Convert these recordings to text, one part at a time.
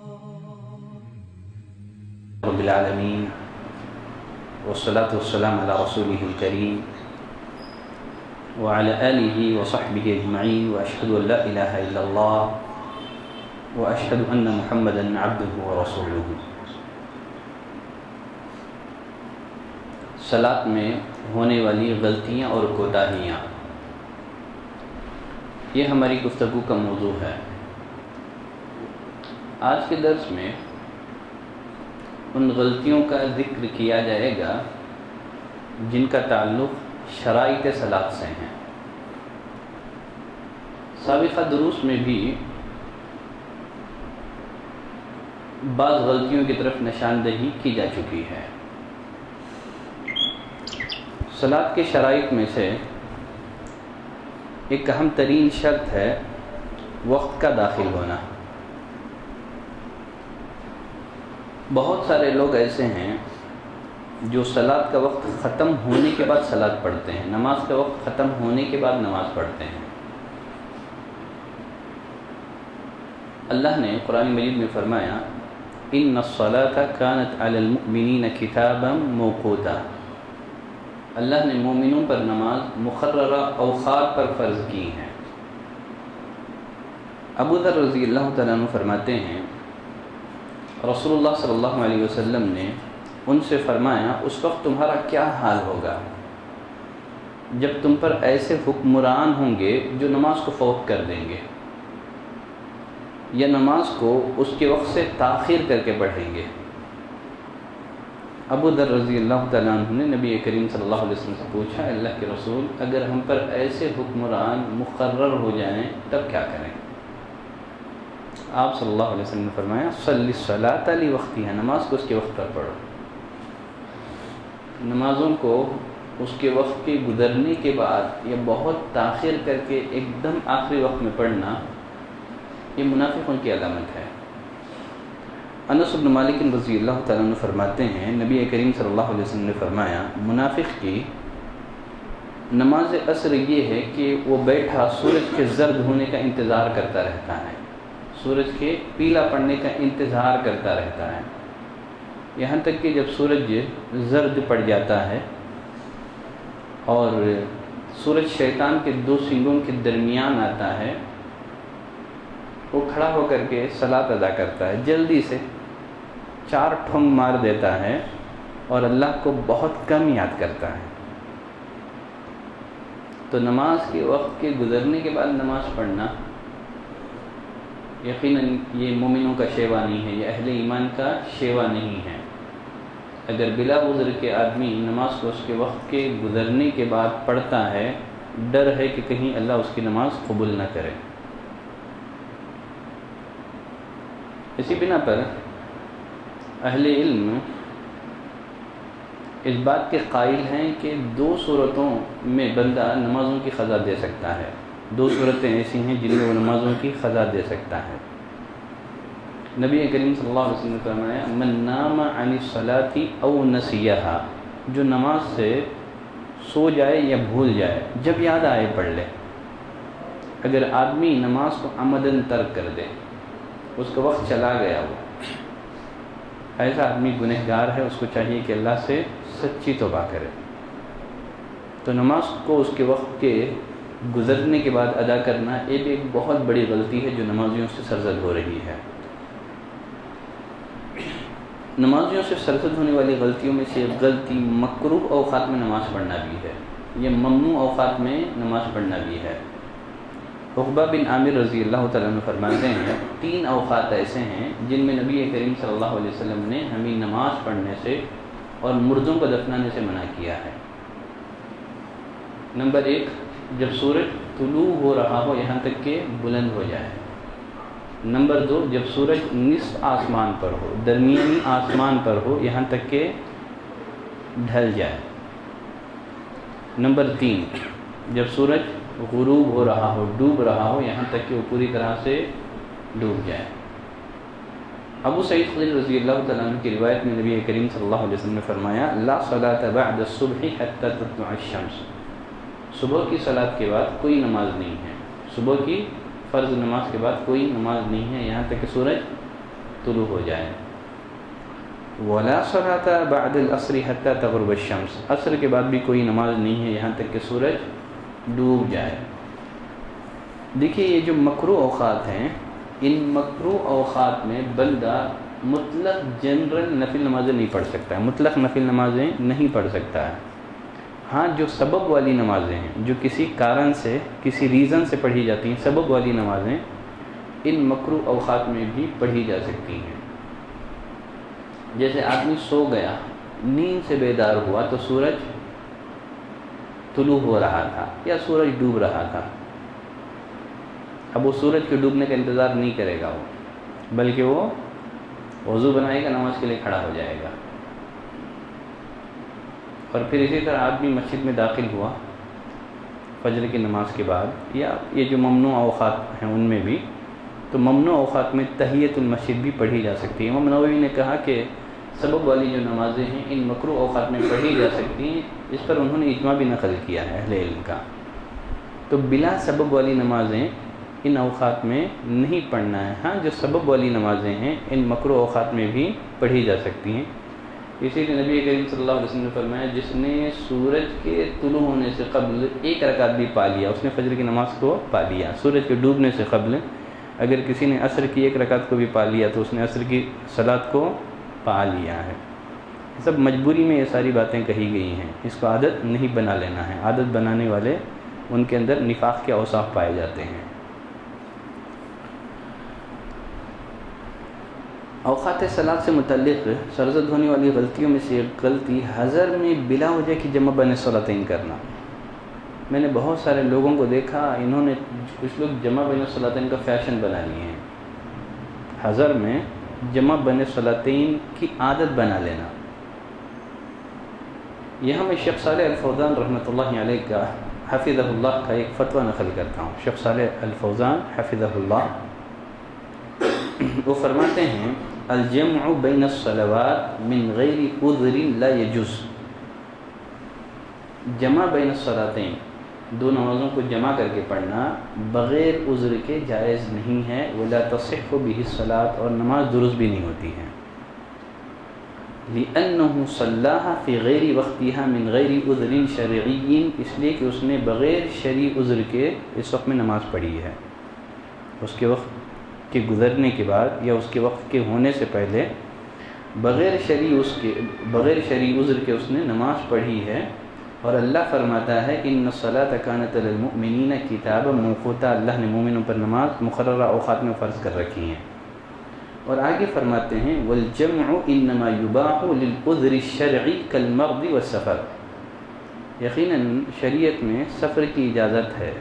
رب العالمین والصلاة والسلام علی رسولہ الکریم وعلى آلہ وصحبہ اجمعین واشہد ان لا الہ الا اللہ واشہد ان محمدا عبدہ ورسولہ۔ صلاۃ میں ہونے والی غلطیاں اور کوتاہیاں، یہ ہماری گفتگو کا موضوع ہے۔ آج کے درس میں ان غلطیوں کا ذکر کیا جائے گا جن کا تعلق شرائط صلاۃ سے ہیں۔ سابقہ دروس میں بھی بعض غلطیوں کی طرف نشاندہی کی جا چکی ہے۔ صلاۃ کے شرائط میں سے ایک اہم ترین شرط ہے وقت کا داخل ہونا۔ بہت سارے لوگ ایسے ہیں جو صلاۃ کا وقت ختم ہونے کے بعد صلاۃ پڑھتے ہیں، نماز کا وقت ختم ہونے کے بعد نماز پڑھتے ہیں۔ اللہ نے قرآن مجید میں فرمایا ان الصلاۃ کانت علی المؤمنین کتابا موقوتا، اللہ نے مومنوں پر نماز مقررہ اوقات پر فرض کی ہیں۔ ابو ذر رضی اللہ تعالیٰ عنہ فرماتے ہیں رسول اللہ صلی اللہ علیہ وسلم نے ان سے فرمایا اس وقت تمہارا کیا حال ہوگا جب تم پر ایسے حکمران ہوں گے جو نماز کو فوت کر دیں گے یا نماز کو اس کے وقت سے تاخیر کر کے پڑھیں گے۔ ابو ذر رضی اللہ تعالیٰ عنہ نے نبی کریم صلی اللہ علیہ وسلم سے پوچھا اللہ کے رسول اگر ہم پر ایسے حکمران مقرر ہو جائیں تب کیا کریں؟ آپ صلی اللہ علیہ وسلم نے فرمایا صلی الصلاۃ لوقتہا، نماز کو اس کے وقت پر پڑھو۔ نمازوں کو اس کے وقت کے گزرنے کے بعد یا بہت تاخیر کر کے ایک دم آخری وقت میں پڑھنا یہ منافقوں کی علامت ہے۔ انس بن مالک رضی اللہ تعالیٰ عنہ فرماتے ہیں نبی کریم صلی اللہ علیہ وسلم نے فرمایا منافق کی نماز عصر یہ ہے کہ وہ بیٹھا سورج کے زرد ہونے کا انتظار کرتا رہتا ہے، سورج کے پیلا پڑنے کا انتظار کرتا رہتا ہے، یہاں تک کہ جب سورج زرد پڑ جاتا ہے اور سورج شیطان کے دو سنگوں کے درمیان آتا ہے وہ کھڑا ہو کر کے صلاۃ ادا کرتا ہے، جلدی سے 4 ٹھونگ مار دیتا ہے اور اللہ کو بہت کم یاد کرتا ہے۔ تو نماز کے وقت کے گزرنے کے بعد نماز پڑھنا یقیناً یہ مومنوں کا شیوا نہیں ہے، یہ اہل ایمان کا شیوا نہیں ہے۔ اگر بلا عذر کے آدمی نماز کو اس کے وقت کے گزرنے کے بعد پڑھتا ہے، ڈر ہے کہ کہیں اللہ اس کی نماز قبول نہ کرے۔ اسی بنا پر اہل علم اس بات کے قائل ہیں کہ 2 صورتوں میں بندہ نمازوں کی قضا دے سکتا ہے، 2 صورتیں ایسی ہیں جن میں وہ نمازوں کی قضا دے سکتا ہے۔ نبی کریم صلی اللہ علیہ وسلم نے فرمایا من نام عن الصلاۃ او نسیہا، جو نماز سے سو جائے یا بھول جائے، جب یاد آئے پڑھ لے۔ اگر آدمی نماز کو عمدن ترک کر دے، اس کا وقت چلا گیا، وہ ایسا آدمی گنہگار ہے، اس کو چاہیے کہ اللہ سے سچی توبہ کرے۔ تو نماز کو اس کے وقت کے گزرنے کے بعد ادا کرنا ایک بہت بڑی غلطی ہے جو نمازیوں سے سرزد ہو رہی ہے۔ نمازیوں سے سرزد ہونے والی غلطیوں میں سے ایک غلطی مکروہ اوقات میں نماز پڑھنا بھی ہے، یہ ممنوع اوقات میں نماز پڑھنا بھی ہے۔ عقبہ بن عامر رضی اللہ تعالیٰ عنہ فرماتے ہیں 3 اوقات ایسے ہیں جن میں نبی کریم صلی اللہ علیہ وسلم نے ہمیں نماز پڑھنے سے اور مردوں کو دفنانے سے منع کیا ہے۔ نمبر 1، جب سورج طلوع ہو رہا ہو یہاں تک کہ بلند ہو جائے۔ نمبر 2، جب سورج نصف آسمان پر ہو، درمیانی آسمان پر ہو یہاں تک کہ ڈھل جائے۔ نمبر 3، جب سورج غروب ہو رہا ہو، ڈوب رہا ہو یہاں تک کہ وہ پوری طرح سے ڈوب جائے۔ ابو سعید خدری رضی اللہ تعالیٰ عنہ کی روایت میں نبی کریم صلی اللہ علیہ وسلم نے فرمایا لا صلاۃ بعد الصبح حتى تطلع الشمس، صبح کی صلاۃ کے بعد کوئی نماز نہیں ہے، صبح کی فرض نماز کے بعد کوئی نماز نہیں ہے یہاں تک کہ سورج طلوع ہو جائے. ولا صلاة بعد العصر حتى تغرب الشمس، عصر کے بعد بھی کوئی نماز نہیں ہے یہاں تک کہ سورج ڈوب جائے. دیکھیے یہ جو مکروہ اوقات ہیں، ان مکروہ اوقات میں بندہ مطلق جنرل نفل نمازیں نہیں پڑھ سکتا ہے، مطلق نفل نمازیں نہیں پڑھ سکتا ہے. ہاں جو سبب والی نمازیں ہیں، جو کسی کارن سے کسی ریزن سے پڑھی جاتی ہیں، سبب والی نمازیں ان مکروہ اوقات میں بھی پڑھی جا سکتی ہیں. جیسے آدمی سو گیا، نیند سے بیدار ہوا تو سورج طلوع ہو رہا تھا یا سورج ڈوب رہا تھا. اب وہ سورج کے ڈوبنے کا انتظار نہیں کرے گا، وہ بلکہ وہ وضو بنائے گا، نماز کے لیے کھڑا ہو جائے گا. اور پھر اسی طرح آدمی مسجد میں داخل ہوا فجر کی نماز کے بعد، یا یہ جو ممنوع اوقات ہیں ان میں بھی، تو ممنوع اوقات میں تحیۃ المسجد بھی پڑھی جا سکتی ہے. امام نووی نے کہا کہ سبب والی جو نمازیں ہیں ان مکروہ اوقات میں پڑھی جا سکتی ہیں. اس پر انہوں نے اجماع بھی نقل کیا ہے اہل علم کا. تو بلا سبب والی نمازیں ان اوقات میں نہیں پڑھنا ہے. ہاں جو سبب والی نمازیں ہیں ان مکروہ اوقات میں بھی پڑھی جا سکتی ہیں. اسی لیے نبی کریم صلی اللہ علیہ وسلم نے فرمایا جس نے سورج کے طلوع ہونے سے قبل ایک رکعت بھی پا لیا، اس نے فجر کی نماز کو پا لیا. سورج کے ڈوبنے سے قبل اگر کسی نے عصر کی ایک رکعت کو بھی پا لیا تو اس نے عصر کی صلاۃ کو پا لیا ہے. سب مجبوری میں یہ ساری باتیں کہی گئی ہیں، اس کو عادت نہیں بنا لینا ہے. عادت بنانے والے ان کے اندر نفاق کے اوصاف پائے جاتے ہیں. اوقات صلاۃ سے متعلق سرزد ہونے والی غلطیوں میں سے ایک غلطی حضر میں بلا وجہ کی جمع بین الصلاتین کرنا. میں نے بہت سارے لوگوں کو دیکھا، انہوں نے کچھ لوگ جمع بین الصلاتین کا فیشن بنا لیے ہیں. حضر میں جمع بین الصلاتین کی عادت بنا لینا. یہاں میں شیخ صالح الفوزان رحمۃ اللہ علیہ کا حفظہ اللہ کا ایک فتویٰ نقل کرتا ہوں. شیخ صالح الفوزان حفظہ اللہ وہ فرماتے ہیں الجمع بین الصلوات من غیر عذر لا یجوز. جمع بین الصلاتین، دو نمازوں کو جمع کر کے پڑھنا بغیر عذر کے جائز نہیں ہے. ولا تصح به الصلاۃ، اور نماز درست بھی نہیں ہوتی ہے. لأنه صلاها في غیر وقتها من غیر عذر شرعی، اس لیے کہ اس نے بغیر شرعی عذر کے اس وقت میں نماز پڑھی ہے. اس کے وقت کے گزرنے کے بعد یا اس کے وقت کے ہونے سے پہلے بغیر شرعی عذر کے اس نے نماز پڑھی ہے. اور اللہ فرماتا ہے ان الصلاۃ کانت علی المؤمنین کتابا موقوتا، اللہ نے مومنوں پر نماز مقررہ اوقات میں فرض کر رکھی ہیں. اور آگے فرماتے ہیں والجمع انما یباح للعذر الشرعی کالمرض والسفر. یقیناً شریعت میں سفر کی اجازت ہے،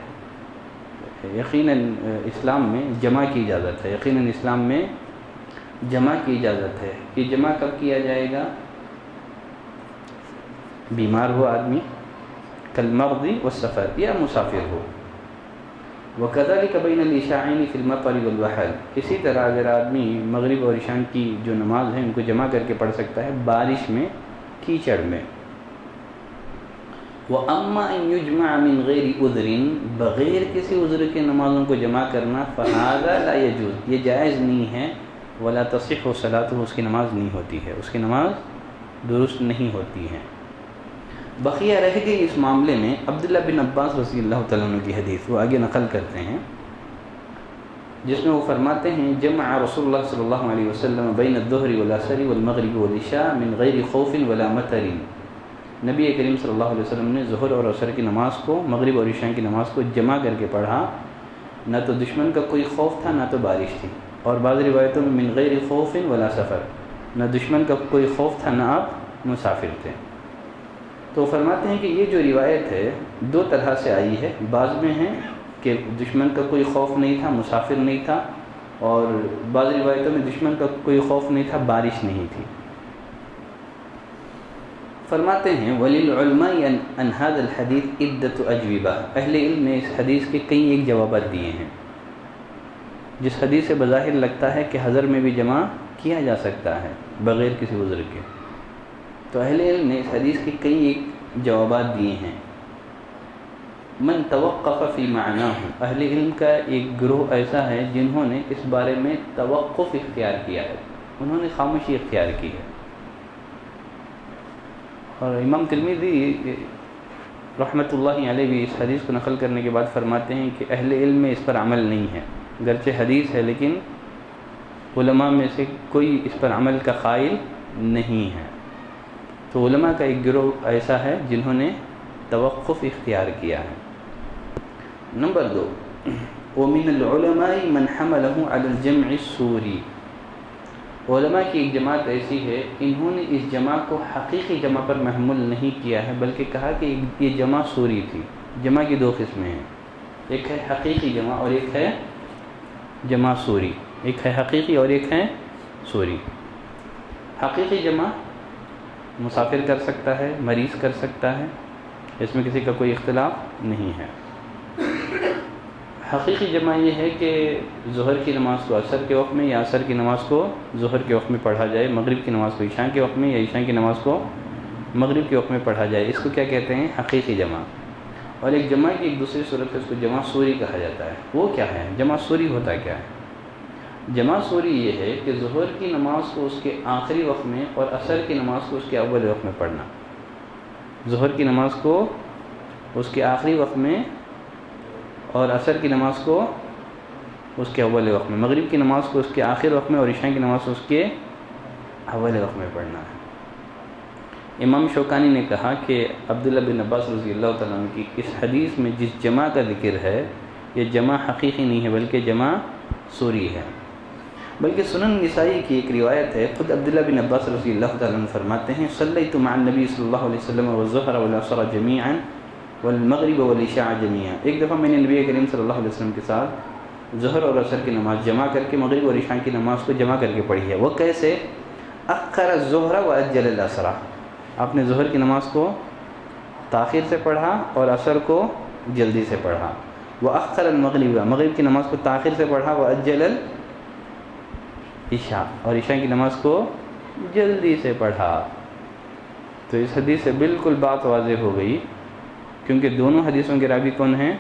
یقیناً اسلام میں جمع کی اجازت ہے. یقیناً اسلام میں جمع کی اجازت ہے. یہ جمع کب کیا جائے گا؟ بیمار ہو آدمی، کالمرض والسفر، یا مسافر ہو. وکذلک بین العشاءین فی المطر والوحل، اسی طرح اگر آدمی مغرب اور عشاء کی جو نماز ہے ان کو جمع کر کے پڑھ سکتا ہے بارش میں، کیچڑ میں. وَأَمَّا إِن يُجْمَعَ مِنْ غَيْرِ عُذْرٍ، بغیر کسی عذر کے نمازوں کو جمع کرنا فَهَذَا لَا يَجُوزُ، یہ جائز نہیں ہے. وَلَا تَصِحُّ صَلَاتُهُ، اس کی نماز نہیں ہوتی ہے، اس کی نماز درست نہیں ہوتی ہے. بقیہ رہ گئی اس معاملے میں عبداللہ بن عباس رضی اللہ تعالیٰ عنہ کی حدیث، وہ آگے نقل کرتے ہیں، جس میں وہ فرماتے ہیں جمع رسول اللہ صلی اللہ علیہ وسلم بین الظہر والعصر والمغرب والعشاء من غیر خوف ولا مطر. نبی کریم صلی اللہ علیہ وسلم نے ظہر اور عصر کی نماز کو، مغرب اور عشاء کی نماز کو جمع کر کے پڑھا. نہ تو دشمن کا کوئی خوف تھا نہ تو بارش تھی. اور بعض روایتوں میں من غیر خوف ولا سفر، نہ دشمن کا کوئی خوف تھا نہ آپ مسافر تھے. تو فرماتے ہیں کہ یہ جو روایت ہے دو طرح سے آئی ہے. بعض میں ہے کہ دشمن کا کوئی خوف نہیں تھا، مسافر نہیں تھا، اور بعض روایتوں میں دشمن کا کوئی خوف نہیں تھا، بارش نہیں تھی. فرماتے ہیں وَلِلْعُلْمَاءِ عَنْ هَذَا الْحَدِيثِ عِدَّةُ أَجْوِبَةٍ، اہل علم نے اس حدیث کے کئی ایک جوابات دیے ہیں. جس حدیث سے بظاہر لگتا ہے کہ حضر میں بھی جمع کیا جا سکتا ہے بغیر کسی عذر کے، تو اہل علم نے اس حدیث کے کئی ایک جوابات دیے ہیں. من توقف فی معناہ، اہل علم کا ایک گروہ ایسا ہے جنہوں نے اس بارے میں توقف اختیار کیا ہے. انہوں نے خاموشی اختیار کی ہے. اور امام ترمذی رحمۃ اللہ علیہ بھی اس حدیث کو نقل کرنے کے بعد فرماتے ہیں کہ اہل علم میں اس پر عمل نہیں ہے، گرچہ حدیث ہے لیکن علماء میں سے کوئی اس پر عمل کا قائل نہیں ہے. تو علماء کا ایک گروہ ایسا ہے جنہوں نے توقف اختیار کیا ہے. نمبر 2، ومن العلماء من حمله على الجمع السوری، علماء کی ایک جماعت ایسی ہے انہوں نے اس جمع کو حقیقی جمع پر محمول نہیں کیا ہے، بلکہ کہا کہ یہ جمع سوری تھی. جمع کی 2 قسمیں ہیں، ایک ہے حقیقی جمع اور ایک ہے جمع سوری. ایک ہے حقیقی اور ایک ہے سوری. حقیقی جمع مسافر کر سکتا ہے، مریض کر سکتا ہے، اس میں کسی کا کوئی اختلاف نہیں ہے. حقیقی جمع یہ ہے کہ ظہر کی نماز کو عصر کے وقت میں یا عصر کی نماز کو ظہر کے وقت میں پڑھا جائے، مغرب کی نماز کو عشاء کے وقت میں یا عشاء کی نماز کو مغرب کے وقت میں پڑھا جائے. اس کو کیا کہتے ہیں؟ حقیقی جمع. اور ایک جمع کی ایک دوسری صورت ہے، اس کو جمع سوری کہا جاتا ہے. وہ کیا ہے؟ جمع سوری ہوتا کیا ہے؟ جمع سوری یہ ہے کہ ظہر کی نماز کو اس کے آخری وقت میں اور عصر کی نماز کو اس کے اول وقت میں پڑھنا. ظہر کی نماز کو اس کے آخری وقت میں اور عصر کی نماز کو اس کے اول وقت میں، مغرب کی نماز کو اس کے آخر وقت میں اور عشاء کی نماز کو اس کے اول وقت میں پڑھنا ہے. امام شوکانی نے کہا کہ عبداللہ بن عباس رضی اللہ تعالیٰ عنہ کی اس حدیث میں جس جمع کا ذکر ہے یہ جمع حقیقی نہیں ہے بلکہ جمع سوری ہے. بلکہ سنن نسائی کی ایک روایت ہے، خود عبداللہ بن عباس رضی اللہ تعالیٰ عنہ فرماتے ہیں صلیت مع النبی صلی اللہ علیہ وسلم والظہر والعصر جمیعا والمغرب والعشاء جمیعا. ایک دفعہ میں نے نبی کریم صلی اللہ علیہ وسلم کے ساتھ ظہر اور عصر کی نماز جمع کر کے مغرب اور عشاء کی نماز کو جمع کر کے پڑھی ہے. وہ کیسے؟ اخر الظہر واجل العصر، آپ نے ظہر کی نماز کو تاخیر سے پڑھا اور عصر کو جلدی سے پڑھا. واخر المغرب، مغرب کی نماز کو تاخیر سے پڑھا. واجل العشاء، اور عشاء کی نماز کو جلدی سے پڑھا. تو اس حدیث سے بالکل بات واضح ہو گئی، کیونکہ دونوں حدیثوں کے راوی کون ہیں؟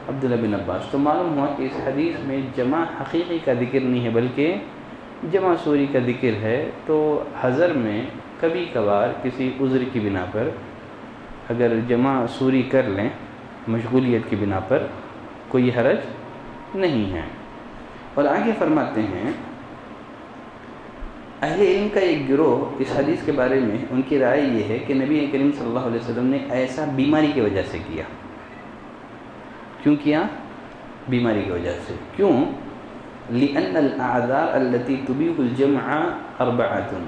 عبداللہ بن عباس. تو معلوم ہوا کہ اس حدیث میں جمع حقیقی کا ذکر نہیں ہے بلکہ جمع سوری کا ذکر ہے. تو حضر میں کبھی کبھار کسی عذر کی بنا پر اگر جمع سوری کر لیں مشغولیت کی بنا پر کوئی حرج نہیں ہے. اور آگے فرماتے ہیں اہل علم کا ایک گروہ اس حدیث کے بارے میں ان کی رائے یہ ہے کہ نبی کریم صلی اللہ علیہ وسلم نے ایسا بیماری کی وجہ سے کیا. کیوں کیا؟ بیماری کی وجہ سے. کیوں؟ لأن الأعذار التي تبيح الجمع 4،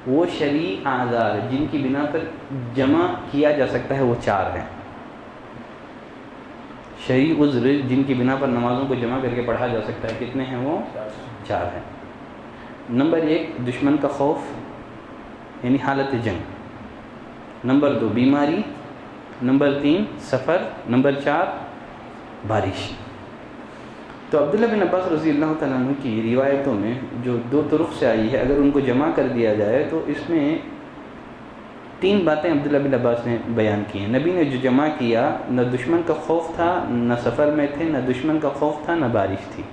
وہ شرعی اعذار جن کی بنا پر جمع کیا جا سکتا ہے وہ 4 ہیں. شرعی عذر جن کی بنا پر نمازوں کو جمع کر کے پڑھا جا سکتا ہے کتنے ہیں؟ وہ 4 ہیں. نمبر 1 دشمن کا خوف یعنی حالت جنگ. نمبر 2 بیماری. نمبر 3 سفر. نمبر 4 بارش. تو عبداللہ بن عباس رضی اللہ تعالیٰ عنہ کی روایتوں میں جو 2 طرق سے آئی ہے اگر ان کو جمع کر دیا جائے تو اس میں 3 باتیں عبداللہ بن عباس نے بیان کی ہیں. نبی نے جو جمع کیا نہ دشمن کا خوف تھا، نہ سفر میں تھے، نہ دشمن کا خوف تھا، نہ بارش تھی.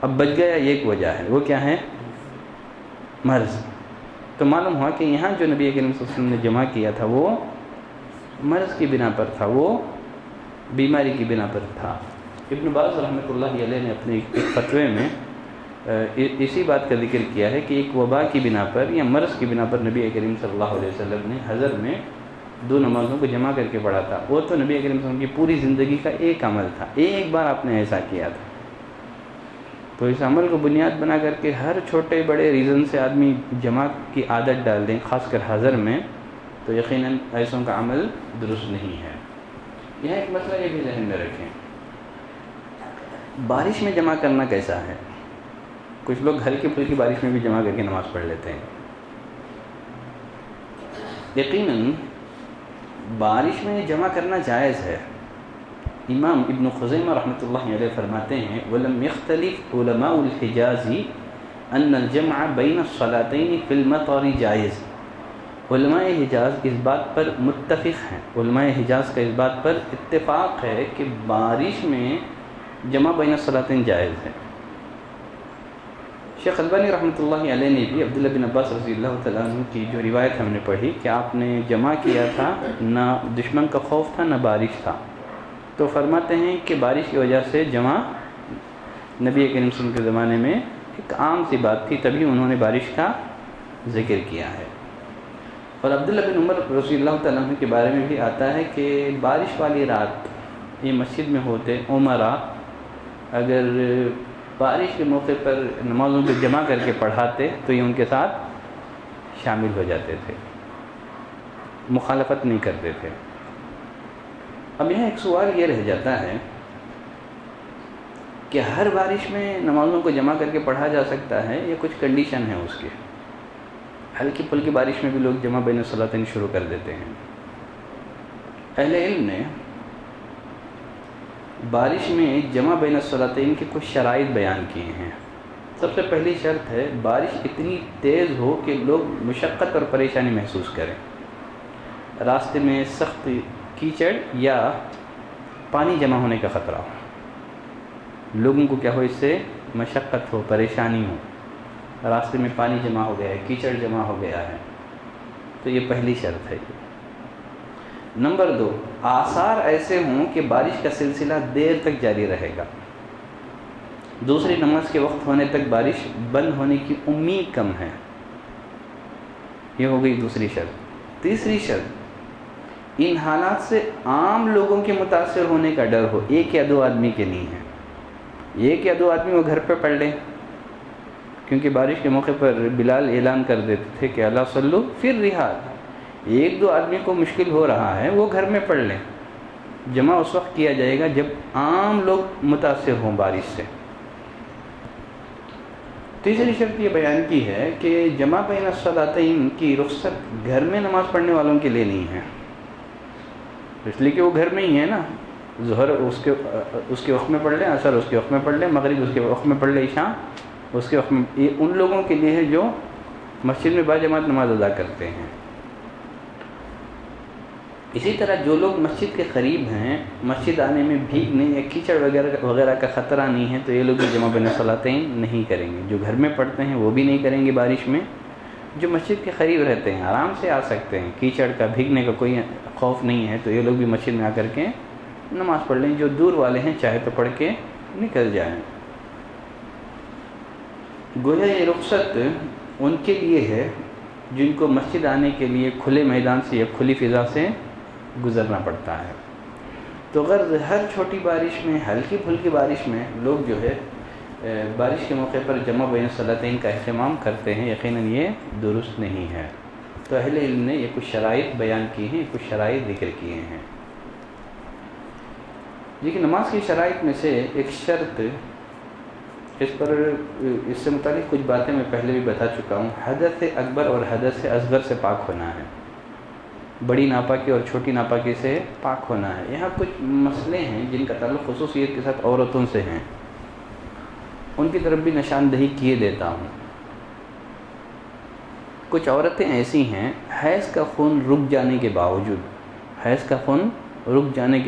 اب بچ گیا ایک وجہ ہے، وہ کیا ہے؟ مرض. تو معلوم ہوا کہ یہاں جو نبی کریم صلی اللہ علیہ وسلم نے جمع کیا تھا وہ مرض کی بنا پر تھا، وہ بیماری کی بنا پر تھا. ابن باز رحمۃ اللہ علیہ نے اپنے ایک فتوے میں اسی بات کا ذکر کیا ہے کہ ایک وبا کی بنا پر یا مرض کی بنا پر نبی کریم صلی اللہ علیہ وسلم نے حضر میں 2 نمازوں کو جمع کر کے پڑھا تھا. وہ تو نبی کریم صلی اللہ علیہ وسلم کی پوری زندگی کا ایک عمل تھا، ایک بار آپ نے ایسا کیا تھا. تو اس عمل کو بنیاد بنا کر کے ہر چھوٹے بڑے ریزن سے آدمی جمع کی عادت ڈال دیں خاص کر حضر میں تو یقیناً ایسوں کا عمل درست نہیں ہے. یہاں ایک مسئلہ یہ بھی ذہن میں رکھیں، بارش میں جمع کرنا کیسا ہے؟ کچھ لوگ ہلکی پھلکی بارش میں بھی جمع کر کے نماز پڑھ لیتے ہیں. یقیناً بارش میں جمع کرنا جائز ہے. امام ابن خزیمہ رحمۃ اللہ علیہ فرماتے ہیں وَلَمْ يَخْتَلِفْ عُلَمَاءُ الْحِجَازِ أَنَّ الْجَمْعَ بَيْنَ الصَّلَاتَيْنِ فِي الْمَطَرِ جائز. علماء حجاز اس بات پر متفق ہیں، علماء حجاز کا اس بات پر اتفاق ہے کہ بارش میں جمع بین الصلاتین جائز ہے. شیخ البانی رحمۃ اللہ علیہ نے بھی عبداللہ بن عباس رضی اللہ تعالیٰ عنہ کی جو روایت ہم نے پڑھی کہ آپ نے جمع کیا تھا، نہ دشمن کا خوف تھا نہ بارش تھا، تو فرماتے ہیں کہ بارش کی وجہ سے جمع نبی کریم صلی اللہ علیہ وسلم کے زمانے میں ایک عام سی بات تھی، تبھی انہوں نے بارش کا ذکر کیا ہے۔ اور عبداللہ بن عمر رضی اللہ تعالیٰ عنہ کے بارے میں بھی آتا ہے کہ بارش والی رات یہ مسجد میں ہوتے عمرہ اگر بارش کے موقع پر نمازوں کو جمع کر کے پڑھاتے تو یہ ان کے ساتھ شامل ہو جاتے تھے، مخالفت نہیں کرتے تھے۔ اب یہاں ایک سوال یہ رہ جاتا ہے کہ ہر بارش میں نمازوں کو جمع کر کے پڑھا جا سکتا ہے یا کچھ کنڈیشن ہے اس کے؟ ہلکی پھلکی بارش میں بھی لوگ جمع بین الصلاتین شروع کر دیتے ہیں۔ اہل علم نے بارش میں جمع بین الصلاتین کی کچھ شرائط بیان کیے ہیں۔ سب سے پہلی شرط ہے بارش اتنی تیز ہو کہ لوگ مشقت اور پریشانی محسوس کریں، راستے میں سخت کیچڑ یا پانی جمع ہونے کا خطرہ ہو، لوگوں کو کیا ہو، اس سے مشقت ہو، پریشانی ہو، راستے میں پانی جمع ہو گیا ہے، کیچڑ جمع ہو گیا ہے، تو یہ پہلی شرط ہے۔ نمبر 2، آثار ایسے ہوں کہ بارش کا سلسلہ دیر تک جاری رہے گا، دوسری نماز کے وقت ہونے تک بارش بند ہونے کی امید کم ہے، یہ ہو گئی دوسری شرط۔ تیسری شرط، ان حالات سے عام لوگوں کے متاثر ہونے کا ڈر ہو، ایک یا دو آدمی کے نہیں ہے، ایک یا دو آدمی وہ گھر پہ پڑھ لیں، کیونکہ بارش کے موقع پر بلال اعلان کر دیتے تھے کہ الا صلو فی الرحال، ایک دو آدمی کو مشکل ہو رہا ہے وہ گھر میں پڑھ لیں، جمع اس وقت کیا جائے گا جب عام لوگ متاثر ہوں بارش سے۔ تیسری شرط یہ بیان کی ہے کہ جمع بین الصلاتین کی رخصت گھر میں نماز پڑھنے والوں کے لیے نہیں ہے، اس لیے کہ وہ گھر میں ہی ہے نا، ظہر اس کے وقت میں پڑھ لیں، عصر اس کے وقت میں پڑھ لیں، مغرب اس کے وقت میں پڑھ لیں، عشاء اس کے وقت میں، یہ ان لوگوں کے لیے ہے جو مسجد میں باجماعت نماز ادا کرتے ہیں۔ اسی طرح جو لوگ مسجد کے قریب ہیں، مسجد آنے میں بھیگنے یا کیچڑ وغیرہ کا خطرہ نہیں ہے، تو یہ لوگ بھی جمع بین الصلاتین نہیں کریں گے، جو گھر میں پڑھتے ہیں وہ بھی نہیں کریں گے بارش میں، جو مسجد کے قریب رہتے ہیں آرام سے آ سکتے ہیں، کیچڑ کا بھیگنے کا کوئی خوف نہیں ہے، تو یہ لوگ بھی مسجد میں آ کر کے نماز پڑھ لیں، جو دور والے ہیں چاہے تو پڑھ کے نکل جائیں۔ گویا یہ رخصت ان کے لیے ہے جن کو مسجد آنے کے لیے کھلے میدان سے یا کھلی فضا سے گزرنا پڑتا ہے۔ تو غرض ہر چھوٹی بارش میں، ہلکی پھلکی بارش میں لوگ جو ہے بارش کے موقع پر جمع بین الصلاتین کا اہتمام کرتے ہیں، یقیناً یہ درست نہیں ہے۔ تو اہل علم نے یہ کچھ شرائط بیان کی ہیں، کچھ شرائط ذکر کیے ہیں۔ لیکن نماز کی شرائط میں سے ایک شرط، اس سے متعلق کچھ باتیں میں پہلے بھی بتا چکا ہوں، حدث اکبر اور حدث اصغر سے پاک ہونا ہے، بڑی ناپاکی اور چھوٹی ناپاکی سے پاک ہونا ہے۔ یہاں کچھ مسئلے ہیں جن کا تعلق خصوصیت کے ساتھ عورتوں سے ہیں، ان کی طرف بھی نشاندہی کیے دیتا ہوں۔ کچھ عورتیں ایسی ہیں حیض کا خون رک جانے کے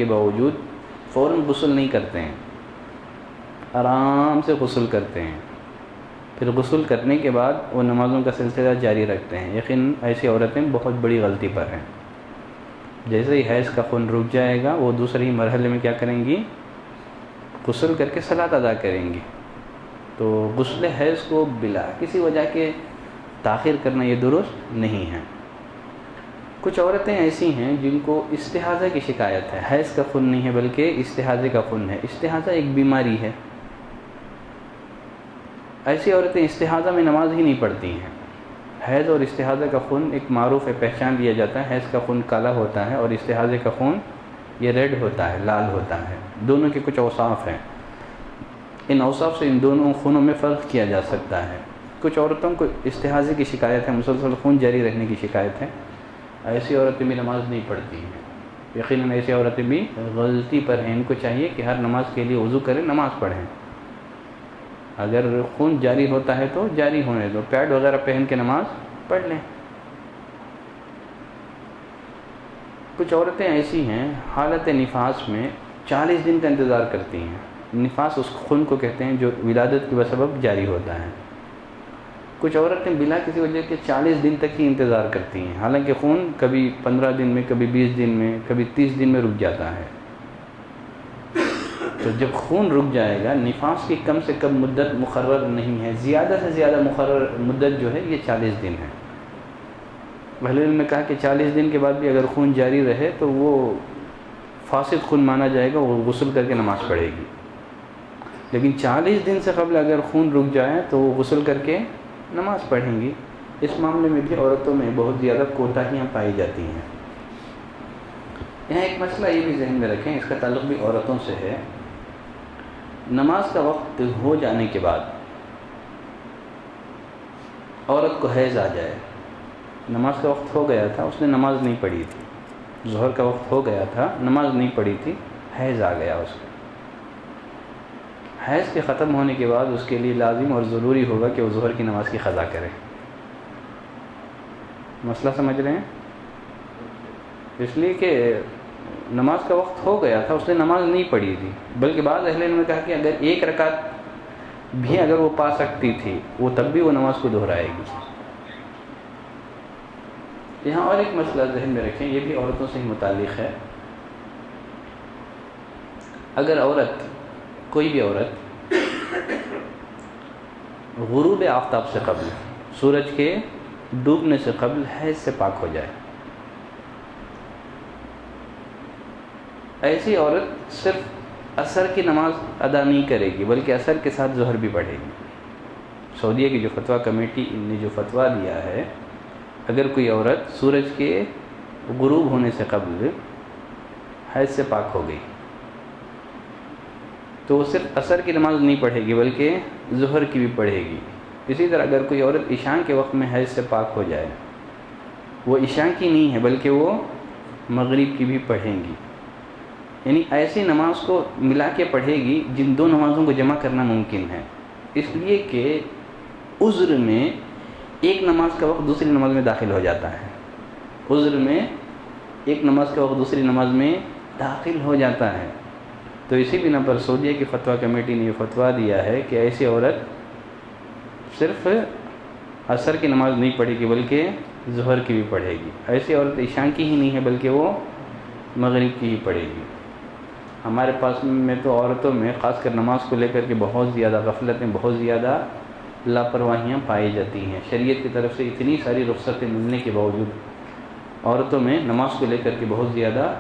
باوجود فوراً غسل نہیں کرتے ہیں، آرام سے غسل کرتے ہیں، پھر غسل کرنے کے بعد وہ نمازوں کا سلسلہ جاری رکھتے ہیں۔ یقیناً ایسی عورتیں بہت بڑی غلطی پر ہیں۔ جیسے ہی حیض کا خون رک جائے گا وہ دوسرے ہی مرحلے میں کیا کریں گی، غسل کر کے صلاۃ ادا کریں گی۔ تو غسل حیض کو بلا کسی وجہ کے تاخیر کرنا یہ درست نہیں ہے۔ کچھ عورتیں ایسی ہیں جن کو استحاضہ کی شکایت ہے، حیض کا خون نہیں ہے بلکہ استحاضے کا خون ہے۔ استحاضہ ایک بیماری ہے، ایسی عورتیں استحاضہ میں نماز ہی نہیں پڑھتی ہیں۔ حیض اور استحاضہ کا خون ایک معروف ہے، پہچان لیا جاتا ہے، حیض کا خون کالا ہوتا ہے اور استحاضے کا خون یہ ریڈ ہوتا ہے، لال ہوتا ہے۔ دونوں کے کچھ اوصاف ہیں، ان اوصاف سے ان دونوں خونوں میں فرق کیا جا سکتا ہے۔ کچھ عورتوں کو استحاضے کی شکایت ہے، مسلسل خون جاری رہنے کی شکایت ہے، ایسی عورتیں بھی نماز نہیں پڑھتی ہیں۔ یقیناً ایسی عورتیں بھی غلطی پر ہیں، ان کو چاہیے کہ ہر نماز کے لیے وضو کریں، نماز پڑھیں۔ اگر خون جاری ہوتا ہے تو جاری ہونے دو، پیڈ وغیرہ پہن کے نماز پڑھ لیں۔ کچھ عورتیں ایسی ہیں حالت نفاس میں 40 دن کا انتظار کرتی ہیں۔ نفاس اس خون کو کہتے ہیں جو ولادت کے بسبب جاری ہوتا ہے۔ کچھ عورتیں بلا کسی وجہ کے 40 دن تک ہی انتظار کرتی ہیں، حالانکہ خون کبھی 15 دن میں، کبھی 20 دن میں، کبھی 30 دن میں رک جاتا ہے۔ تو جب خون رک جائے گا، نفاس کی کم سے کم مدت مقرر نہیں ہے، زیادہ سے زیادہ مقرر مدت جو ہے یہ 40 دن ہے۔ اہل علم نے کہا کہ 40 دن کے بعد بھی اگر خون جاری رہے تو وہ فاسد خون مانا جائے گا، وہ غسل کر کے نماز پڑھے گی۔ لیکن 40 دن سے قبل اگر خون رک جائے تو وہ غسل کر کے نماز پڑھیں گی۔ اس معاملے میں بھی عورتوں میں بہت زیادہ کوتاہیاں پائی جاتی ہیں۔ یہاں ایک مسئلہ یہ بھی ذہن میں رکھیں، اس کا تعلق بھی عورتوں سے ہے۔ نماز کا وقت ہو جانے کے بعد عورت کو حیض آ جائے، نماز کا وقت ہو گیا تھا، اس نے نماز نہیں پڑھی تھی، ظہر کا وقت ہو گیا تھا، نماز نہیں پڑھی تھی، حیض آ گیا اس کو۔ حیض کے ختم ہونے کے بعد اس کے لیے لازم اور ضروری ہوگا کہ وہ ظہر کی نماز کی قضا کرے۔ مسئلہ سمجھ رہے ہیں؟ اس لیے کہ نماز کا وقت ہو گیا تھا، اس نے نماز نہیں پڑھی تھی، بلکہ بعض اہل علم نے کہا کہ اگر ایک رکعت بھی اگر وہ پا سکتی تھی وہ تب بھی وہ نماز کو دہرائے گی۔ یہاں اور ایک مسئلہ ذہن میں رکھیں، یہ بھی عورتوں سے ہی متعلق ہے۔ اگر عورت، کوئی بھی عورت غروب آفتاب سے قبل، سورج کے ڈوبنے سے قبل حیض سے پاک ہو جائے، ایسی عورت صرف عصر کی نماز ادا نہیں کرے گی بلکہ عصر کے ساتھ ظہر بھی پڑھے گی۔ سعودیہ کی جو فتویٰ کمیٹی نے جو فتویٰ دیا ہے، اگر کوئی عورت سورج کے غروب ہونے سے قبل حیض سے پاک ہو گئی تو وہ صرف عصر کی نماز نہیں پڑھے گی بلکہ ظہر کی بھی پڑھے گی۔ اسی طرح اگر کوئی عورت عشاء کے وقت میں حیض سے پاک ہو جائے، وہ عشاء کی نہیں ہے بلکہ وہ مغرب کی بھی پڑھیں گی، یعنی ایسی نماز کو ملا کے پڑھے گی جن دو نمازوں کو جمع کرنا ممکن ہے، اس لیے کہ عذر میں ایک نماز کا وقت دوسری نماز میں داخل ہو جاتا ہے، عذر میں ایک نماز کا وقت دوسری نماز میں داخل ہو جاتا ہے۔ تو اسی بنا پر سعودیہ کی فتویٰ کمیٹی نے یہ فتویٰ دیا ہے کہ ایسی عورت صرف عصر کی نماز نہیں پڑھے گی بلکہ ظہر کی بھی پڑھے گی، ایسی عورت عشاء کی ہی نہیں ہے بلکہ وہ مغرب کی ہی پڑھے گی۔ ہمارے پاس میں تو عورتوں میں خاص کر نماز کو لے کر کے بہت زیادہ غفلتیں، بہت زیادہ لاپرواہیاں پائی جاتی ہیں۔ شریعت کی طرف سے اتنی ساری رخصتیں ملنے کے باوجود عورتوں میں نماز کو لے کر کے بہت زیادہ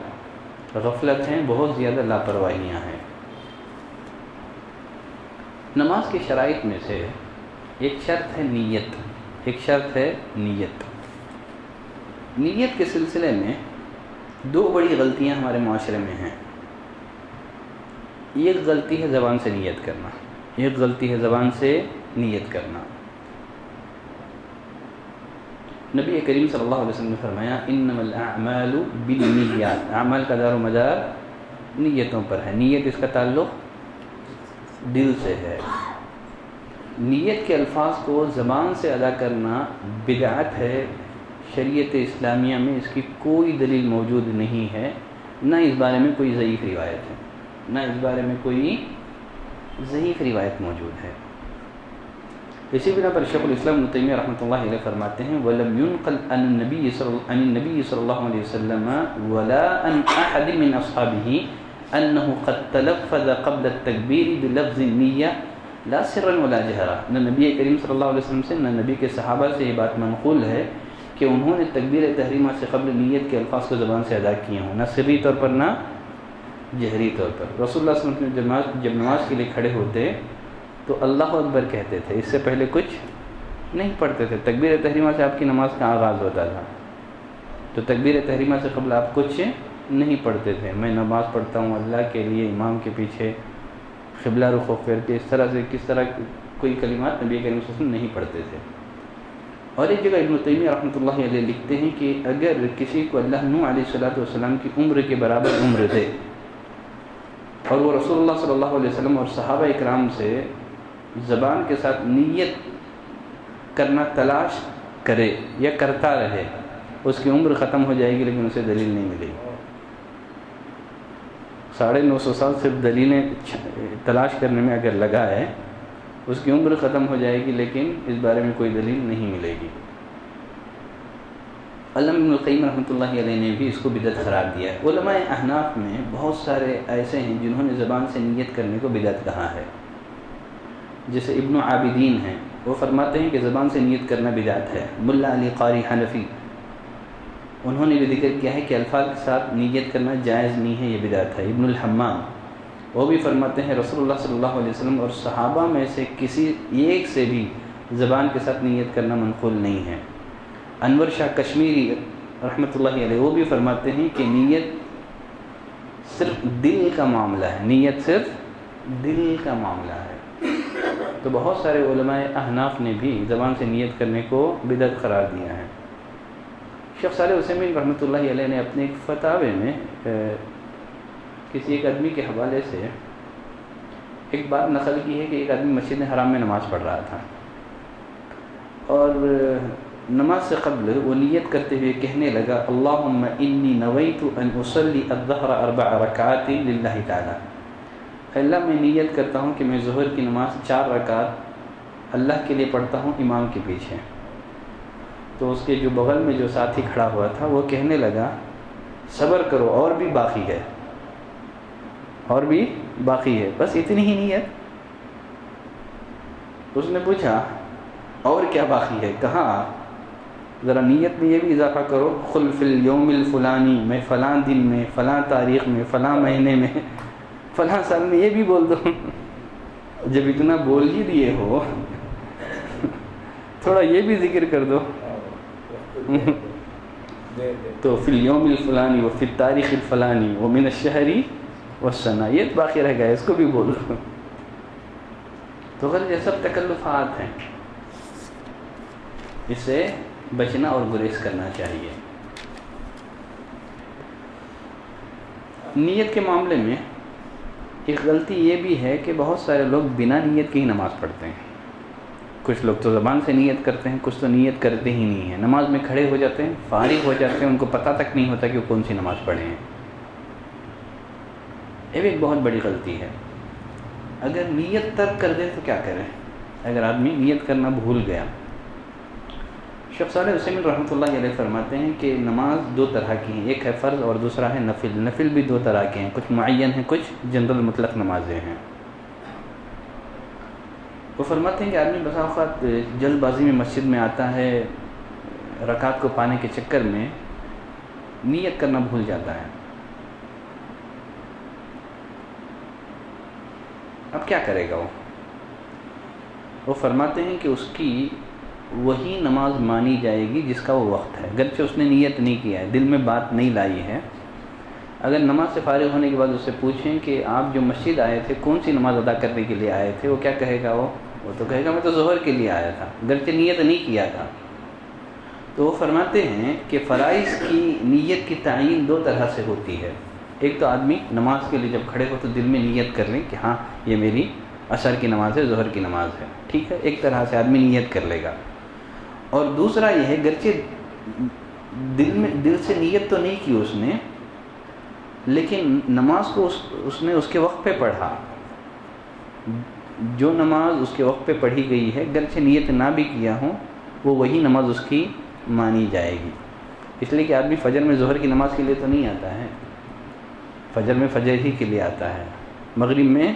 غفلت ہیں، بہت زیادہ لاپرواہیاں ہیں۔ نماز کی شرائط میں سے ایک شرط ہے نیت، ایک شرط ہے نیت۔ نیت کے سلسلے میں دو بڑی غلطیاں ہمارے معاشرے میں ہیں۔ ایک غلطی ہے زبان سے نیت کرنا، ایک غلطی ہے زبان سے نیت کرنا۔ نبی کریم صلی اللہ علیہ وسلم نے فرمایا انما الاعمال بالنیات، اعمال کا دار و مدار نیتوں پر ہے، نیت اس کا تعلق دل سے ہے۔ نیت کے الفاظ کو زبان سے ادا کرنا بدعت ہے، شریعت اسلامیہ میں اس کی کوئی دلیل موجود نہیں ہے، نہ اس بارے میں کوئی ضعیف روایت ہے، نہ اس بارے میں کوئی ضعیف روایت موجود ہے۔ اسی بنا پر شیخ الاسلام ابن تیمیہ رحمۃ اللہ علیہ فرماتے ہیں وَلَمْ يُنْقَلْ عَنِ النَّبِيِّ صلی اللہ علیہ وسلم وَلَا عَنْ أَحَدٍ مِّنْ أَصْحَابِهِ أَنَّهُ قَدْ تَلَفَّظَ قَبْلَ التَّكْبِيرِ بِلَفْظِ النِّيَّةِ لَا سِرًّا وَلَا جَهْرًا۔ نہ نبی کریم صلی اللہ علیہ وسلم سے، نہ نبی کے صحابہ سے یہ بات منقول ہے کہ انہوں نے تکبیر تحریمہ سے قبل نیت کے الفاظ کو زبان سے ادا کیے ہوں، نہ سری طور پر نہ جہری طور پر۔ رسول اللہ صلی اللہ علیہ وسلم جب نماز کے لیے کھڑے ہوتے تو اللہ اکبر کہتے تھے، اس سے پہلے کچھ نہیں پڑھتے تھے۔ تکبیر تحریمہ سے آپ کی نماز کا آغاز ہوتا تھا، تو تکبیر تحریمہ سے قبل آپ کچھ نہیں پڑھتے تھے۔ میں نماز پڑھتا ہوں اللہ کے لیے، امام کے پیچھے قبلہ رخ کر کے، اس طرح سے کس طرح کوئی کلمات نبی کریم صلی اللہ علیہ وسلم نہیں پڑھتے تھے۔ اور ایک جگہ ابن تیمیہ رحمۃ اللہ علیہ لکھتے ہیں کہ اگر کسی کو اللہ نوح علیہ السلام کی عمر کے برابر عمر دے اور وہ رسول اللہ صلی اللہ علیہ وسلم اور صحابہ اکرام سے زبان کے ساتھ نیت کرنا تلاش کرے یا کرتا رہے، اس کی عمر ختم ہو جائے گی لیکن اسے دلیل نہیں ملے گی۔ 950 سال صرف دلیلیں تلاش کرنے میں اگر لگا ہے اس کی عمر ختم ہو جائے گی، لیکن اس بارے میں کوئی دلیل نہیں ملے گی۔ علامہ ابن القیم رحمۃ اللہ علیہ نے بھی اس کو بدعت قرار دیا ہے۔ علماء احناف میں بہت سارے ایسے ہیں جنہوں نے زبان سے نیت کرنے کو بدعت کہا ہے، جیسے ابن عابدین ہیں، وہ فرماتے ہیں کہ زبان سے نیت کرنا بدعت ہے۔ ملا علی قاری حنفی، انہوں نے بھی ذکر کیا ہے کہ الفاظ کے ساتھ نیت کرنا جائز نہیں ہے، یہ بدعت ہے۔ ابن الحمام وہ بھی فرماتے ہیں رسول اللہ صلی اللہ علیہ وسلم اور صحابہ میں سے کسی ایک سے بھی زبان کے ساتھ نیت کرنا منقول نہیں ہے۔ انور شاہ کشمیری رحمۃ اللہ علیہ وہ بھی فرماتے ہیں کہ نیت صرف دل کا معاملہ ہے، نیت صرف دل کا معاملہ ہے۔ تو بہت سارے علماء احناف نے بھی زبان سے نیت کرنے کو بدعت قرار دیا ہے۔ شیخ صالح عثیمین رحمۃ اللہ علیہ نے اپنے ایک فتاوے میں کسی ایک آدمی کے حوالے سے ایک بات نقل کی ہے کہ ایک آدمی مسجد حرام میں نماز پڑھ رہا تھا، اور نماز سے قبل وہ نیت کرتے ہوئے کہنے لگا اللہم انی نویت ان اصلی الظہر 4 رکعات للہ تعالی، اللہ میں نیت کرتا ہوں کہ میں ظہر کی نماز 4 رکعات اللہ کے لیے پڑھتا ہوں امام کے پیچھے۔ تو اس کے جو بغل میں جو ساتھی کھڑا ہوا تھا وہ کہنے لگا صبر کرو، اور بھی باقی ہے، اور بھی باقی ہے، بس اتنی ہی نیت۔ اس نے پوچھا اور کیا باقی ہے؟ کہا ذرا نیت میں یہ بھی اضافہ کرو، قل فی الیوم الفلانی، میں فلاں دن میں، فلاں تاریخ میں، فلاں مہینے میں، فلاں سال میں، یہ بھی بول دو۔ جب اتنا بول ہی دیے ہو تھوڑا یہ بھی ذکر کر دو۔ تو فی الیوم الفلانی و فی التاریخ الفلانی و من الشہر والسنہ، یہ باقی رہ گیا، اس کو بھی بولو۔ تو غلط، یہ سب تکلفات ہیں، اس سے بچنا اور گریز کرنا چاہیے۔ نیت کے معاملے میں ایک غلطی یہ بھی ہے کہ بہت سارے لوگ بنا نیت کے ہی نماز پڑھتے ہیں۔ کچھ لوگ تو زبان سے نیت کرتے ہیں، کچھ تو نیت کرتے ہی نہیں ہیں، نماز میں کھڑے ہو جاتے ہیں، فارغ ہو جاتے ہیں، ان کو پتہ تک نہیں ہوتا کہ وہ کون سی نماز پڑھے ہیں۔ یہ بھی ایک بہت بڑی غلطی ہے۔ اگر نیت ترک کر دے تو کیا کریں؟ اگر آدمی نیت کرنا بھول گیا، شیخ صالح عثیمین رحمۃ اللہ علیہ فرماتے ہیں کہ نماز 2 طرح کی ہیں، ایک ہے فرض اور دوسرا ہے نفل۔ نفل بھی 2 طرح کے ہیں، کچھ معین ہیں، کچھ جنرل مطلق نمازیں ہیں۔ وہ فرماتے ہیں کہ آدمی بسا اوقات جلد بازی میں مسجد میں آتا ہے، رکعت کو پانے کے چکر میں نیت کرنا بھول جاتا ہے۔ اب کیا کرے گا وہ فرماتے ہیں کہ اس کی وہی نماز مانی جائے گی جس کا وہ وقت ہے، اگرچہ اس نے نیت نہیں کیا ہے، دل میں بات نہیں لائی ہے۔ اگر نماز سے فارغ ہونے کے بعد اس سے پوچھیں کہ آپ جو مسجد آئے تھے کون سی نماز ادا کرنے کے لیے آئے تھے، وہ کیا کہے گا؟ وہ تو کہے گا میں تو ظہر کے لیے آیا تھا، اگرچہ نیت نہیں کیا تھا۔ تو وہ فرماتے ہیں کہ فرائض کی نیت کی تعیین 2 طرح سے ہوتی ہے۔ ایک تو آدمی نماز کے لیے جب کھڑے ہو تو دل میں نیت کر لیں کہ ہاں یہ میری عصر کی نماز ہے، ظہر کی نماز ہے، ٹھیک ہے، ایک طرح سے آدمی نیت کر لے گا۔ اور دوسرا یہ ہے گرچہ دل سے نیت تو نہیں کی اس نے، لیکن نماز کو اس نے اس کے وقت پہ پڑھا، جو نماز اس کے وقت پہ پڑھی گئی ہے گرچہ نیت نہ بھی کیا ہوں، وہ وہی نماز اس کی مانی جائے گی۔ اس لیے کہ آدمی فجر میں ظہر کی نماز کے لیے تو نہیں آتا ہے، فجر میں فجر ہی کے لیے آتا ہے، مغرب میں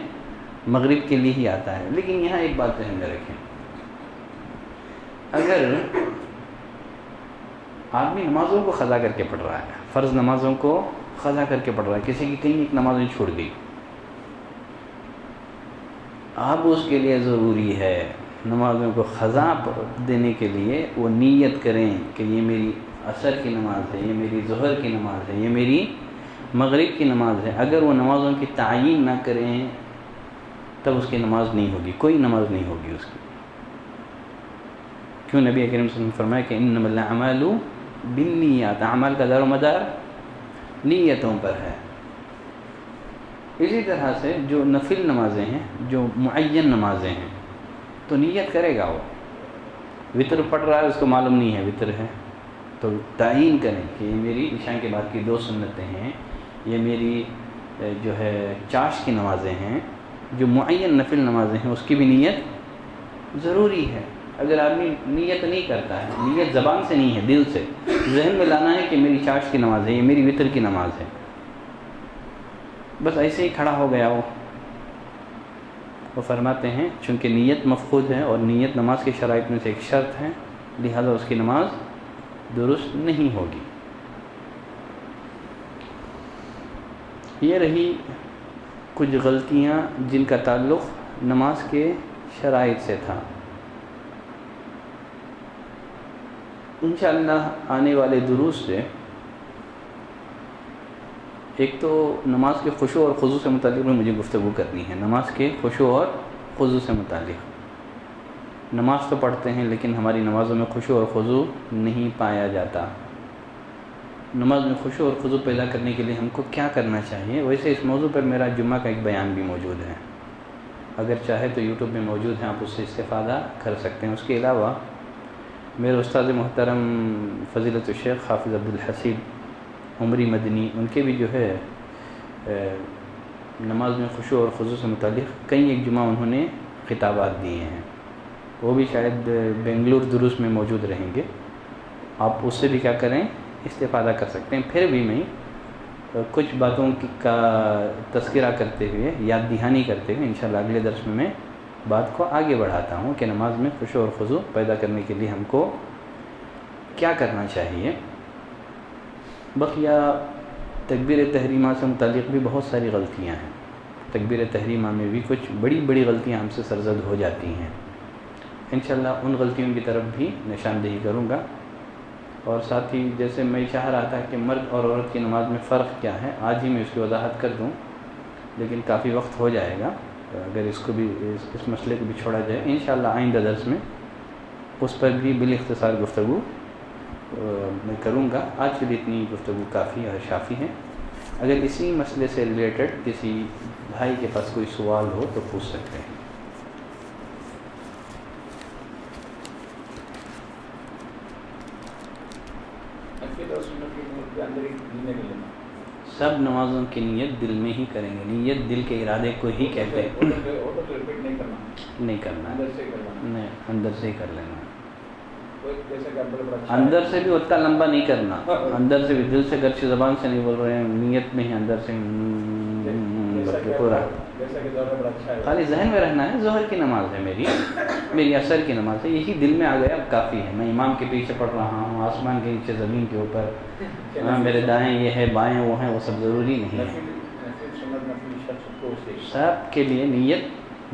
مغرب کے لیے ہی آتا ہے۔ لیکن یہاں ایک بات ذہن میں رکھیں، اگر آدمی نمازوں کو قضا کر کے پڑھ رہا ہے، فرض نمازوں کو قضا کر کے پڑھ رہا ہے، کسی کی کہیں ایک نماز چھوڑ دی، اب اس کے لیے ضروری ہے نمازوں کو قضا دینے کے لیے وہ نیت کریں کہ یہ میری عصر کی نماز ہے، یہ میری ظہر کی نماز ہے، یہ میری مغرب کی نماز ہے۔ اگر وہ نمازوں کی تعیین نہ کریں تب اس کی نماز نہیں ہوگی، کوئی نماز نہیں ہوگی اس کی۔ کیوں نبی کریم صلی اللہ علیہ وسلم نے فرمایا کہ انما الاعمال بالنیات، اعمال کا دار و مدار نیتوں پر ہے۔ اسی طرح سے جو نفل نمازیں ہیں، جو معین نمازیں ہیں، تو نیت کرے گا وہ۔ وطر پڑھ رہا ہے، اس کو معلوم نہیں ہے وطر ہے، تو تعیین کریں کہ یہ میری عشاء کے بعد کی 2 سنتیں ہیں، یہ میری جو ہے چاش کی نمازیں ہیں، جو معین نفل نمازیں ہیں اس کی بھی نیت ضروری ہے. اگر آدمی نیت نہیں کرتا ہے، نیت زبان سے نہیں ہے، دل سے ذہن میں لانا ہے کہ میری چاشت کی نماز ہے، یہ میری وتر کی نماز ہے، بس ایسے ہی کھڑا ہو گیا وہ فرماتے ہیں چونکہ نیت مفقود ہے اور نیت نماز کی شرائط میں سے ایک شرط ہے، لہذا اس کی نماز درست نہیں ہوگی. یہ رہی کچھ غلطیاں جن کا تعلق نماز کے شرائط سے تھا. انشاءاللہ آنے والے دروس سے ایک تو نماز کے خشوع اور خضوع سے متعلق میں مجھے گفتگو کرنی ہے. نماز کے خشوع اور خضوع سے متعلق، نماز تو پڑھتے ہیں لیکن ہماری نمازوں میں خشوع اور خضوع نہیں پایا جاتا. نماز میں خشوع اور خضوع پیدا کرنے کے لیے ہم کو کیا کرنا چاہیے؟ ویسے اس موضوع پر میرا جمعہ کا ایک بیان بھی موجود ہے، اگر چاہے تو یوٹیوب میں موجود ہے، آپ اس سے استفادہ کر سکتے ہیں. اس کے علاوہ میرے استاد محترم فضیلت الشیخ حافظ عبدالحسیب عمری مدنی، ان کے بھی جو ہے نماز میں خشوع اور خضوع سے متعلق کئی ایک جمعہ انہوں نے خطابات دیے ہیں، وہ بھی شاید بنگلور دروس میں موجود رہیں گے. آپ اس سے بھی کیا کریں، استفادہ کر سکتے ہیں. پھر بھی میں کچھ باتوں کا تذکرہ کرتے ہوئے، یاد دہانی کرتے ہوئے انشاءاللہ اگلے درس میں بات کو آگے بڑھاتا ہوں کہ نماز میں خشوع اور خضوع پیدا کرنے کے لیے ہم کو کیا کرنا چاہیے. بقیہ تکبیر تحریمہ سے متعلق بھی بہت ساری غلطیاں ہیں. تکبیر تحریمہ میں بھی کچھ بڑی بڑی غلطیاں ہم سے سرزد ہو جاتی ہیں. انشاءاللہ ان غلطیوں کی طرف بھی نشاندہی کروں گا. اور ساتھ ہی جیسے میں چاہ رہا تھا کہ مرد اور عورت کی نماز میں فرق کیا ہے، آج ہی میں اس کی وضاحت کر دوں، لیکن کافی وقت ہو جائے گا. اگر اس کو بھی اس مسئلے کو بھی چھوڑا جائے انشاءاللہ آئندہ درس میں اس پر بھی بالاختصار گفتگو میں کروں گا. آج کے لیے اتنی گفتگو کافی اور شافی ہے. اگر اسی مسئلے سے ریلیٹڈ کسی بھائی کے پاس کوئی سوال ہو تو پوچھ سکتے ہیں. سب نمازوں کی نیت دل میں ہی کریں گے. نیت دل کے ارادے کو ہی کہتے ہیں. نہیں کرنا، نہیں، اندر سے ہی کر لینا. اندر سے بھی اتنا لمبا نہیں کرنا، اندر سے بھی، دل سے گرچہ زبان سے نہیں بول رہے ہیں، نیت میں ہی اندر سے پورا خالی ذہن میں رہنا ہے. ظہر کی نماز ہے میری عصر کی نماز ہے، یہی دل میں آ گیا اب کافی ہے. میں امام کے پیچھے پڑھ رہا ہوں، آسمان کے نیچے زمین کے اوپر، میرے دائیں یہ ہے بائیں وہ ہیں، وہ سب ضروری نہیں ہے. سب کے لیے نیت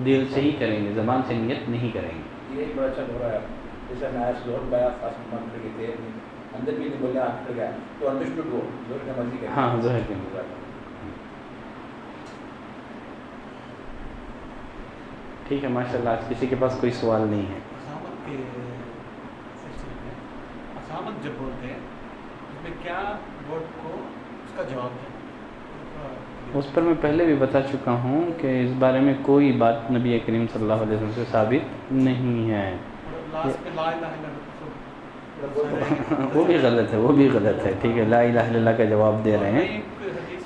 دل سے ہی کریں گے، زبان سے نیت نہیں کریں گے. یہ بڑا اچھا ہو رہا ہے. جیسے میں آج ظہر گیا خاص مان کر کے تھے اندر بھی نہیں بولے آخر گیا تو انڈرسٹوڈ ہو ظہر کا مرضی کریں. ہاں ظہر کی مرضی. ٹھیک ہے ماشاءاللہ. آج کسی کے پاس کوئی سوال نہیں ہے. اسامت جب بولتے ہیں اس میں کیا ورڈ کو اس کا جواب ہے؟ اس پر میں پہلے بھی بتا چکا ہوں کہ اس بارے میں کوئی بات نبی کریم صلی اللہ علیہ وسلم سے ثابت نہیں ہے. وہ بھی غلط ہے، وہ بھی غلط ہے. ٹھیک ہے، لا الہ الا اللہ کا جواب دے رہے ہیں.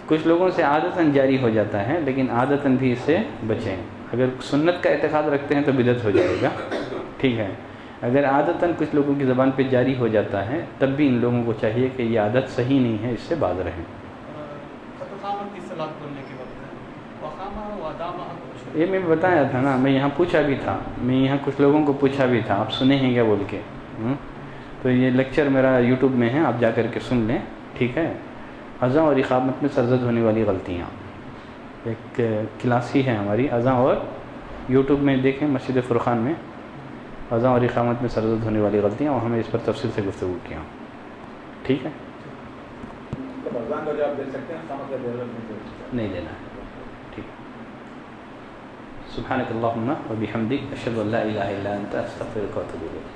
کچھ لوگوں سے عادتاً جاری ہو جاتا ہے، لیکن عادتاً بھی اس سے بچیں. اگر سنت کا اعتقاد رکھتے ہیں تو بدعت ہو جائے گا. ٹھیک ہے، اگر عادتاً کچھ لوگوں کی زبان پہ جاری ہو جاتا ہے تب بھی ان لوگوں کو چاہیے کہ یہ عادت صحیح نہیں ہے، اس سے باز رہیں. یہ میں بتایا تھا نا، میں یہاں پوچھا بھی تھا، میں یہاں کچھ لوگوں کو پوچھا بھی تھا، آپ سنے ہیں کیا بول کے. تو یہ لیکچر میرا یوٹیوب میں ہے، آپ جا کر کے سن لیں. ٹھیک ہے. اذان اور اقامت میں سرزد ہونے والی غلطیاں، ایک کلاس ہی ہے ہماری اذان، اور یوٹیوب میں دیکھیں مسجد فرقان میں اذان اور اقامت میں سرزد ہونے والی غلطیاں، اور ہمیں اس پر تفصیل سے گفتگو کیا. ٹھیک ہے، نہیں دینا ہے. ٹھیک ہے. سبحانک اللہم و بحمدک، اشہد ان لا الہ الا انت، استغفرک و اتوب الیک.